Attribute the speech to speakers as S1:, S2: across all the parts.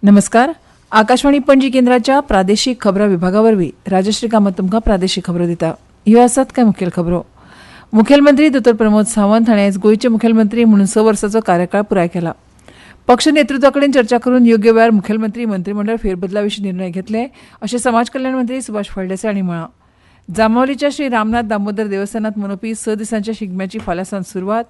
S1: नमस्कार. आकाशवाणी पणजी केंद्राच्या प्रादेशीक खबरां विभागावरवीं राजश्री कामत तुमकां प्रादेशीक खबरो दिता. ह्यो आसात कांय मुखेल खबरो. मुखेलमंत्री दोतोर प्रमोद सावंत हाणें आयज गोंयचे मुखेलमंत्री म्हणून 6 वर्सांचो कार्यकाळ पुराय केला. पक्ष नेतृत्वा कडेन चर्चा करून योग्य वेळार मुखेलमंत्री मंत्रिमंडळ फेरबदला विशीं निर्णय घेतले अशें समाज कल्याण मंत्री सुभाष फळदेसाय हांणी म्हळां. जांबावलीच्या श्री रामनाथ दामोदर देवस्थानांत मनोवपी 6 दिसांच्या शिगम्याची फाल्यां सावन सुरवात.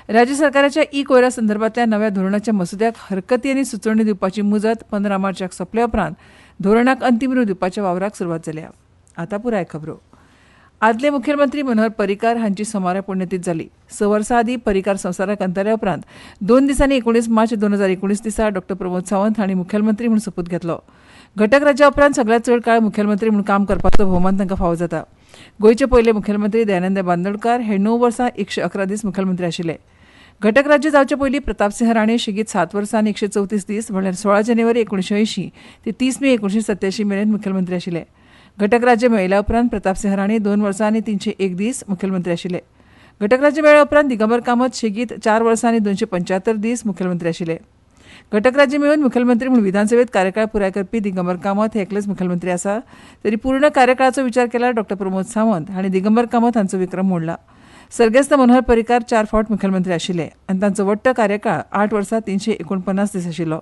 S1: राज्य सरकाराच्या कोयरा संदर्भातल्या नव्या धोरणाच्या मसुद्याक हरकती आनी सुचोवणी दिवपाची मुजत 15 मार्चाक सोंपले उपरांत धोरणाक अंतीम रूप दिवपाच्या वावराक सुरवात जाल्या. आतां पुराय खबरो. आदले मुखेलमंत्री मनोहर पर्रीकार हांची सोमारा पुण्यतिथी जाली. 6 वर्सां आदीं पर्रीकार संवसाराक अंतरल्या उपरांत 2 दिसांनी 19 मार्च 2019 दिसा डॉ प्रमोद सावंत हांणी मुखेलमंत्री म्हूण सोपूत घेतलो. घटक राज्या उपरांत सगळ्यांत चड काळ मुखेलमंत्री म्हूण काम करपाचो भोवमान तांकां फावो जाता. गोंयचे पयले मुखेलमंत्री दयानंद बांदोडकार हे 9 वर्सां 111 दीस मुखेलमंत्री आशिल्ले. घटक राज्य जावचे पयलीं प्रतापसिंह राणे शिगीत 7 वर्सां आनी 134 दीस म्हळ्यार 16 जानेवारी 1980 ते 30 मे 1987 मेरेन मुखेलमंत्री आशिल्ले. घटक राज्य मेळयल्या उपरांत प्रतापसिंह राणे 2 वर्सां आनी 301 दीस मुखेलमंत्री आशिल्ले. घटक राज्य मेळ्ळ्या उपरांत दिगंबर कामत शिगीत 4 वर्सां आनी 275 दीस मुखेलमंत्री आशिल्ले. घटक राज्य मेळून मुखेलमंत्री म्हणून विधानसभेत कार्यकाळ पुराय करपी दिगंबर कामत हे एकलेच मुखेलमंत्री आसा. तरी पूर्ण कार्यकाळाचो विचार केल्यार डॉ प्रमोद सावंत हांणी दिगंबर कामत हांचो विक्रम मोडला. सर्गेस्त मनोहर पर्रीकार 4 फावट मुखेलमंत्री आशिल्ले आनी तांचो वट्ट कार्यकाळ 8 वर्सां 349 दीस आशिल्लो.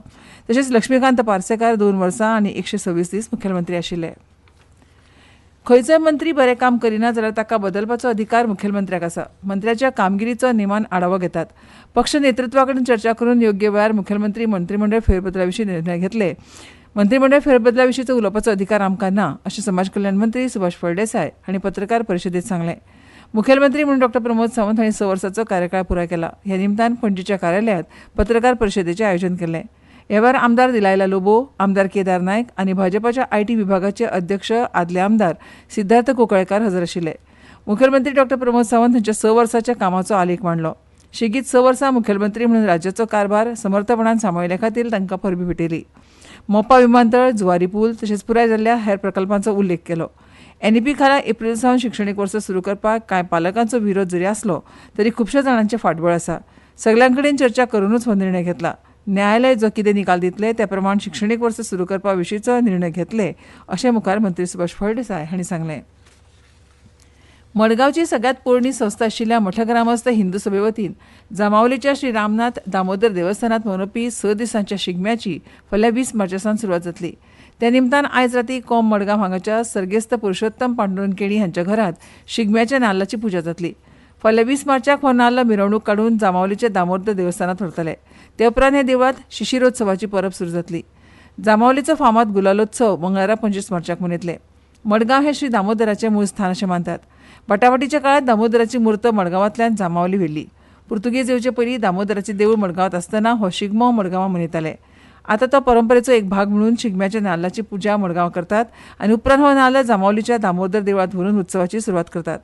S1: तशेंच लक्ष्मीकांत पार्सेकार 2 वर्सां आनी 126 दीस मुखेलमंत्री आशिल्ले. खंयचोय मंत्री बरें काम करिना जाल्यार ताका बदलपाचो अधिकार मुखेलमंत्र्याक आसा. मंत्र्याच्या कामगिरीचो नेमान आढावो घेतात. पक्ष नेतृत्वा कडेन चर्चा करून योग्य वेळार मुखेलमंत्री मंत्रिमंडळ फेरबदला विशीं निर्णय घेतले. मंत्रिमंडळ फेरबदला विशींचो उलोवपाचो अधिकार आमकां ना अशें समाज कल्याण मंत्री सुभाष फळदेसाय हांणी पत्रकार परिशदेंत सांगलें. मुखेलमंत्री म्हणून डॉ प्रमोद सावंत हांणी 6 वर्सांचो कार्यकाळ पुराय केला. ह्या निमतान पणजीच्या कार्यालयांत पत्रकार परिशदेचें आयोजन केलें. ह्या वेळार आमदार दिलायला लोबो, आमदार केदार नायक आनी भाजपाच्या आयटी विभागाचे अध्यक्ष आदले आमदार सिद्धार्थ कुंकळकार हजर आशिल्ले. मुखेलमंत्री डॉ प्रमोद सावंत हांच्या 6 वर्सांच्या कामाचो आलेख मांडलो. शिगीत 6 वर्सां मुखेलमंत्री म्हणून राज्याचो कारभार समर्थपणान सांबाळिल्ल्या खातीर तांकां परबी भेटयली. मोपा विमानतळ, जुवारी पूल तशेंच पुराय जाल्ल्या हेर प्रकल्पांचो उल्लेख केलो. एनईपी खाला एप्रील सावन शिक्षणीक वर्स सुरू करपाक कांय पालकांचो विरोध जरी आसलो तरी खुबश्या जाणांचें फाटबळ आसा. सगळ्यां कडेन चर्चा करूनच हो निर्णय घेतला. न्यायालय जो कितें निकाल दितले त्या प्रमाण शिक्षणीक वर्स सुरू करपा विशींचो निर्णय घेतले अशें मुखार मंत्री सुभाष फळदेसाय हांणी सांगलें. मडगांवची सगळ्यांत पोरणी संस्था आशिल्ल्या मठ ग्रामस्थ हिंदू सभे वतीन जांबावलीच्या श्री रामनाथ दामोदर देवस्थानांत मनोवपी 6 दिसांच्या शिगम्याची फाल्यां 20 मार्चा सावन सुरवात जातली. त्या निमतान आयज राती कोम मडगांव हांगाच्या सर्गेस्त पुरुषोत्तम पांडुरंग केणी हांच्या घरांत शिगम्याच्या नाल्लाची पुजा जातली. फाल्यां 20 मार्चाक हो नाल्ल मिरवणूक काडून जांबावलीच्या दामोदर देवस्थानांत व्हरतले. ते उपरांत हे देवळांत शिशिरोत्सवाची परब सुरू जातली. जांबावलीचो फामाद गुलालोत्सव मंगळारा 25 मार्चाक मनयतले. मडगांव हे श्री दामोदराचें मूळ स्थान अशें मानतात. बाटाबाटीच्या काळांत दामोदराची मूर्त मडगांवांतल्यान जांबावली व्हेल्ली. पुर्तुगेज येवचे पयलीं दामोदराचें देवूळ मडगांवांत आसतना हो शिगमो मडगांवां मनयताले. आतां तो परंपरेचो एक भाग म्हणून शिगम्याच्या नाल्लाची पुजा मडगांव करतात आनी उपरांत हो नाल्ल जांबावलीच्या दामोदर देवळांत व्हरून उत्सवाची सुरवात करतात.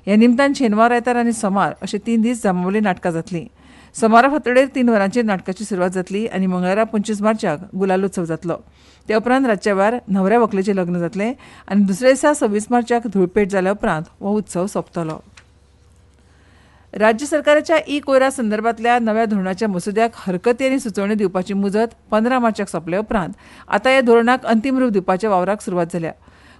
S1: ह्या निमतान शेनवार, आयतार आनी सोमार अशे 3 दीस जांबावली नाटकां जातलीं. सोमारा फांतोडेर 3 वरांचेर नाटकाची सुरवात जातली आनी मंगळारा 25 मार्चाक गुलालोत्सव जातलो. ते उपरांत रातच्या वेळार न्हवऱ्या व्हंकलेचें लग्न जातलें आनी दुसऱ्या दिसा 26 मार्चाक धुळपेट जाल्या उपरांत हो उत्सव सोंपतलो. राज्य सरकाराच्या कोयरा संदर्भातल्या नव्या धोरणाच्या मसुद्याक हरकती आनी सुचोवणी दिवपाची मुजत 15 मार्चाक सोंपल्या उपरांत आतां ह्या धोरणाक अंतीम रूप दिवपाच्या वावराक सुरवात जाल्या.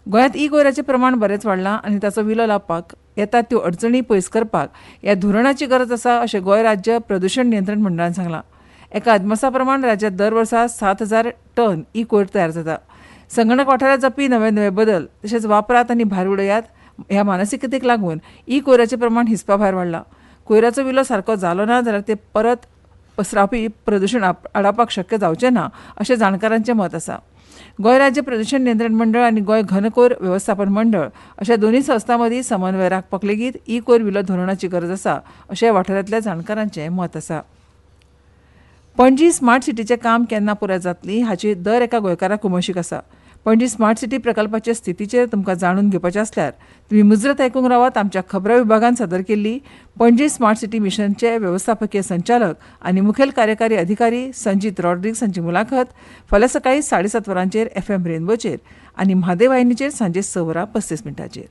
S1: गोंयांत कोयराचें प्रमाण बरेंच वाडलां आनी ताचो विलो लावपाक येता त्यो अडचणी पयस करपाक ह्या धोरणाची गरज आसा अशें गोंय राज्य प्रदुशण नियंत्रण मंडळान सांगलां. एका अदमासा प्रमाण राज्यांत दर वर्सा 7,000 टन कोयर तयार जाता. संगणक वाठारांत जावपी नवे नवे बदल तशेंच वापरात आनी भायर उडयात ह्या मानसिकतेक लागून कोयराचें प्रमाण हिसपा भायर वाडलां. कोयराचो विलो सारको जालो ना जाल्यार ते परत पसरावपी प्रदुशण आडावपाक शक्य जावचें ना अशें जाणकारांचें मत आसा. गोंय राज्य प्रदुशण नियंत्रण मंडळ आनी गोंय घनकोयर वेवस्थापन मंडळ अशा दोनूय संस्थां मदीं समन्वय राखपाक लेगीत कोयर विलो धोरणाची गरज आसा अशें वाठारांतल्या जाणकारांचें मत आसा. पणजी स्मार्ट सिटीचें काम केन्ना पुराय जातली हाची दर एका गोंयकाराक उमळशीक आसा. पणजी स्मार्ट सिटी प्रकल्पाचे स्थितीचेर तुमकां जाणून घेवपाचें आसल्यार तुमी मुजरत आयकूंक रावात आमच्या खबरां विभागान सादर केल्ली पणजी स्मार्ट सिटी मिशनचे वेवस्थापकीय संचालक आनी मुखेल कार्यकारी अधिकारी संजीत रॉड्रिग्स हांची मुलाखत फाल्यां सकाळीं 7:30 वरांचेर FM रेनबोचेर आनी म्हादेव वाहिनीचेर सांजे 6:35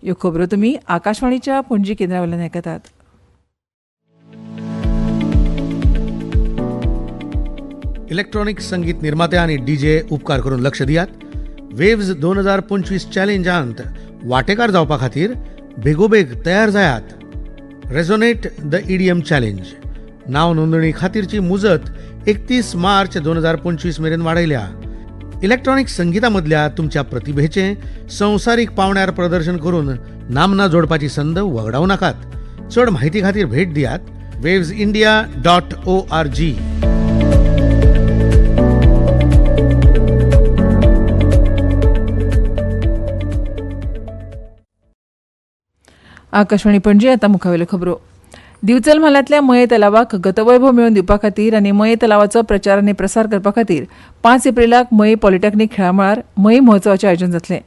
S1: ह्यो खबरो तुमी आकाशवाणीच्या पणजी केंद्रा वयल्यान आयकतात.
S2: इलेक्ट्रॉनिक संगीत निर्माते आणि डीजे उपकार करून लक्ष दियात. वेव्ज 2025 चॅलेंजांत वांटेकार जावपा खातीर बेगोबेग तयार जायात. रेझोनेट द EDM चॅलेंज नाव नोंदणी खातीरची मुजत 31 मार्च 2025 मेरेन वाडयल्या. इलेक्ट्रॉनिक संगीतामधल्या तुमच्या प्रतिभेचें संवसारीक पावंड्यार प्रदर्शन करून नामना जोडपाची संद वगडावू नाकात. चड म्हायती खातीर भेट दियात wavesindia.org.
S1: आकाशवाणी पणजी. आता मुखावेल्यो खबरो. दिवचल म्हालांतल्या मये तलावाक गतवैभव मेळोवन दिवपा खातीर आनी मये तलावाचो प्रचार आनी प्रसार करपा खातीर 5 एप्रिलाक मये पॉलिटेक्नीक खेळामळार मये महोत्सवाचें आयोजन जातलें.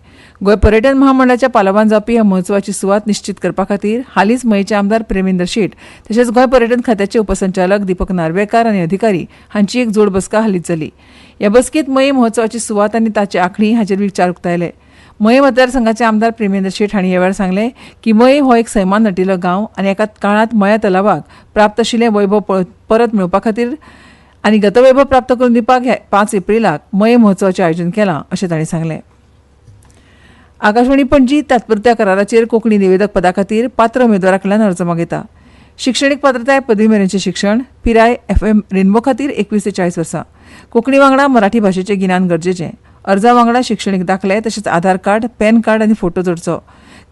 S1: गोंय पर्यटन महामंडळाच्या पालवान जावपी ह्या महोत्सवाची सुवात निश्चित करपा खातीर हालींच मयेचे आमदार प्रेमेंद्र शेट तशेंच गोंय पर्यटन खात्याचे उपसंचालक दीपक नार्वेकार आनी अधिकारी हांची एक जोड बसका हालींच जाली. ह्या बसकेंत मये महोत्सवाची सुवात आनी ताची आंखणी हाचेर विचार उक्तायले. मये मतदारसंघाचे आमदार प्रेमेंद्र शेट हांणी ह्या वेळार सांगलें की मये हो एक सैमान नटिल्लो गांव आनी एका काळांत मया तलावाक प्राप्त आशिल्लें वैभव परत मेळोवपा खातीर आनी गतवैभव प्राप्त करून दिवपाक 5 एप्रिलाक मये महोत्सवाचें आयोजन केलां अशें तांणी सांगलें. आकाशवाणी पणजी तात्पुरत्या कराराचेर कोंकणी निवेदक पदा खातीर पात्र उमेदवारा कडल्यान अर्ज मागयता. शैक्षणीक पात्रताय पदवी मेरेनचें शिक्षण, पिराय FM रेनबो खातीर 21 ते 40 वर्सां, कोंकणी वांगडा मराठी भाशेचें गिन्यान गरजेचें, अर्जा वांगडा शैक्षणीक दाखले तशेंच आधार कार्ड, पॅन कार्ड आनी फोटो जोडचो.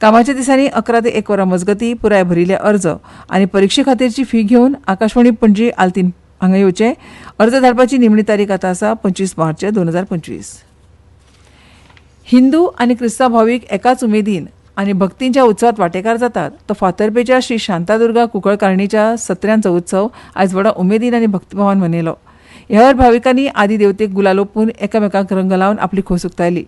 S1: कामाच्या दिसांनी 11 ते 1 वरां मजगतीं पुराय भरिल्ले अर्ज आनी परीक्षे खातीरची फी घेवन आकाशवाणी पणजी आल्तीन हांगा येवचें. अर्ज धाडपाची निमणी तारीख आतां आसा 25 मार्च 2025. हिंदू आनी क्रिस्तांव भावीक एकाच उमेदीन आनी भक्तींच्या उत्सवात वांटेकार जातात तो फातर्पेच्या श्री शांतादुर्गा कुंकळकारणीच्या सत्र्यांचो उत्सव आयज व्हडा उमेदीन आनी भक्तिभावान मनयलो. ह्या वेळार भाविकांनी आदी देवतेक गुलाल ओपून एकामेकांक रंग लावन आपली खोस उक्तायली.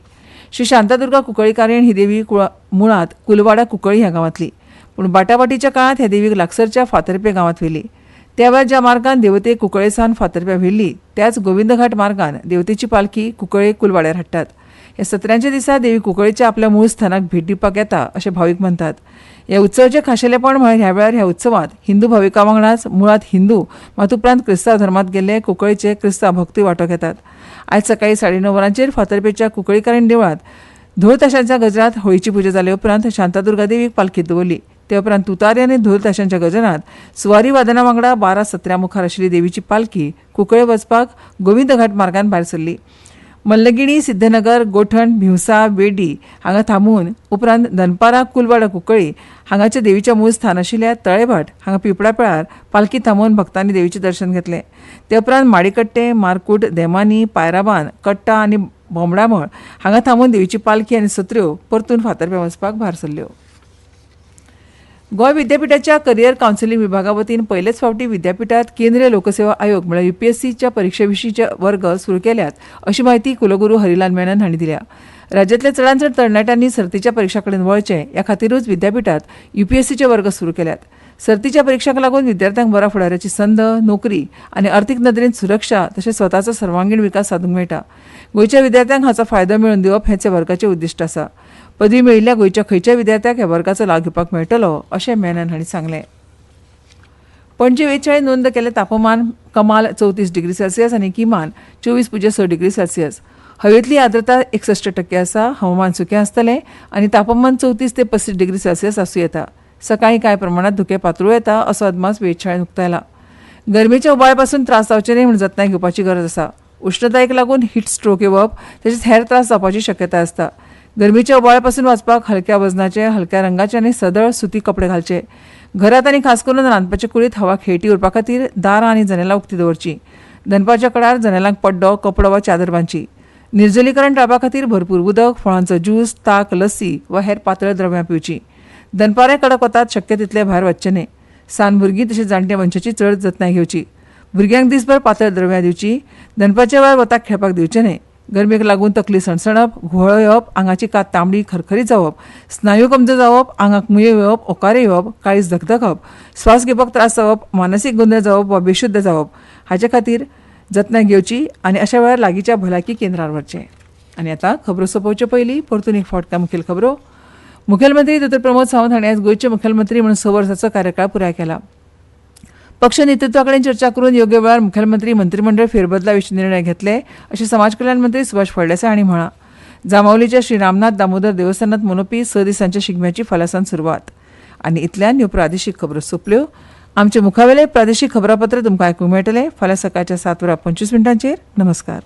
S1: श्री शांतादुर्गा कुंकळीकारीण ही देवी मुळात कुलवाडा कुंकळी ह्या गांवांतली, पूण बाटाबाटीच्या काळांत ह्या देवीक लागसरच्या फातर्पे गांवांत व्हेली. त्या वेळार ज्या मार्गान देवते कुंकळेसान फातर्प्या व्हेल्ली त्याच गोविंदघाट मार्गान देवतेची पालखी कुंकळे कुलवाड्यार हाडटात. ह्या सत्र्यांच्या दिसा देवी कुंकळेच्या आपल्या मूळ स्थानाक भेट दिवपाक येता अशें भावीक म्हणटात. ह्या उत्सवाचें खाशेलेपण म्हळ्यार ह्या वेळार ह्या उत्सवात हिंदू भाविकां वांगडाच मुळात हिंदू मात उपरांत क्रिस्तांव धर्मांत गेल्ले कुंकळेचे क्रिस्तांव भक्ती वांटो घेतात. आयज सकाळीं 9:30 वरांचेर फातर्पेच्या कुंकळीकारीण देवळांत धोल ताशांच्या गजरांत होळीची पुजा जाले उपरांत शांतादुर्गा देवीक पालखीत दवरली. ते उपरांत तुतारी आनी धोल ताशांच्या गजरांत सुवारी वादनां वांगडा 12 सत्र्यां मुखार आशिल्ली देवीची पालखी कुंकळे वचपाक गोविंदघाट मार्गान भायर सरली. मल्लगिणी, सिद्धनगर, गोठण, भिवसा, वेडी हांगा थांबून उपरांत दनपारा कुलवाडा कुंकळी हांगाच्या देवीच्या मूळ स्थान आशिल्ल्या तळेभाट हांगा पिपळापेळार पालखी थांबोवन भक्तांनी देवीचें दर्शन घेतलें. ते उपरांत माडीकट्टे, मारकूट, देमानी, पायराबान, कट्टा आनी बोमडामळ हांगा थांबून देवीची पालखी आनी सत्र्यो परतून फातर्पे वचपाक भायर सरल्यो. गोंय विद्यापीठाच्या करियर कावन्सिलींग विभागा वतीन पयलेच फावटी विद्यापीठात केंद्रीय लोकसेवा आयोग म्हळ्यार UPSCच्या परीक्षेविशींचे वर्ग सुरू केल्यात अशी माहिती कुलगुरू हरिलाल मेनन हांणी दिल्या. राज्यांतल्या चडांत चड तरणाट्यांनी सर्तीच्या परीक्षा कडेन वळचें ह्या खातीरूच विद्यापीठात UPSCचे वर्ग सुरू केल्यात. सर्तीच्या परीक्षांक लागून विद्यार्थ्यांक बऱ्या फुडाराची संद, नोकरी आनी अर्थीक नदरेन सुरक्षा तशेंच स्वताचो सर्वांगीण विकास साधूंक मेळटा. गोंयच्या विद्यार्थ्यांक हाचो फायदो मेळोवन दिवप हेंच ह्या वर्गाचें उद्दिश्ट आसा. पदवी मेळिल्ल्या गोंयच्या खंयच्याय विद्यार्थ्याक ह्या वर्गाचो लाव घेवपाक मेळटलो अशें मेनन हांणी सांगलें. पणजे वेळीचे नोंद केल्लें तापमान कमाल 34 डिग्री सेल्सियस आनी किमान 24.6 डिग्री सेल्सियस. हवेंतली आर्द्रता 61% आसा. हवामान सुकें आसतलें आनी तापमान 34 ते 35 डिग्री सेल्सियस आसूं येता. सकाळीं कांय प्रमाणात धुकें पातळूं येता असो अदमास वेधशाळेन उक्तायला. गरमेच्या उबाळ्या पासून त्रास जावचे न्हय म्हूण जतनाय घेवपाची गरज आसा. उश्णतायेक लागून हीट स्ट्रोक येवप तशेंच हेर त्रास जावपाची शक्यताय आसता. गरमेच्या उबाळ्या पासून वाचपाक हलक्या वजनाचे, हलक्या रंगाचे आनी सदळ सुती कपडे घालचे. घरांत आनी खास करून रांदपाचे कुडींत हवा खेळटी उरपा खातीर दारां आनी जनेलां उक्ती दवरची. दनपारच्या काळार जनेलांक पड्डो, कपडो वा चादर बांदची. निर्जलीकरण टाळपा खातीर भरपूर उदक, फळांचो ज्यूस, ताक, लस्सी वा हेर पातळ द्रव्यां पिवची. दनपारे कडक वतात शक्य तितले भायर वचचें न्हय. सान भुरगीं तशेंच जाणटे मनशाची चड जतनाय घेवची. भुरग्यांक दिसभर पातळ द्रव्यां दिवची. दनपारच्या वेळार वताक खेळपाक दिवचें न्हय. गरमेक लागून तकली सणसणप, घुवळो येवप, आंगाची कात तांबडी खरखरीत जावप, स्नायू कमजोर जावप, आंगाक मुयो येवप, ओंकारे येवप, काळीज धगधगप, श्वास घेवपाक त्रास जावप, मानसीक गोंदळ जावप वा बेशुद्ध जावप हाचे खातीर जतनाय घेवची आनी अशा वेळार लागींच्या भलायकी केंद्रार वचचें. आनी आतां खबरो सोंपोवचे पयलीं परतून एक फावट मुखेल खबरो. मुखेलमंत्री दोतोर प्रमोद सावंत हांणी आयज गोंयचे मुखेलमंत्री म्हणून 6 वर्सांचो कार्यकाळ पुराय केला. पक्ष नेतृत्वा कडेन चर्चा करून योग्य वेळार मुखेलमंत्री मंत्रिमंडळ फेरबदला विशीं निर्णय घेतले अशें समाज कल्याण मंत्री सुभाष फळदेसाय हांणी म्हळां. जांबावलीच्या श्री रामनाथ दामोदर देवस्थानांत मनोवपी 6 दिसांच्या शिगम्याची फाल्यां सुरवात. आनी इतल्यान ह्यो प्रादेशीक खबरो सोंपल्यो. आमचे मुखावेले प्रादेशीक खबरापत्र तुमकां आयकूंक मेळटले फाल्यां सकाळच्या 7:25 नमस्कार.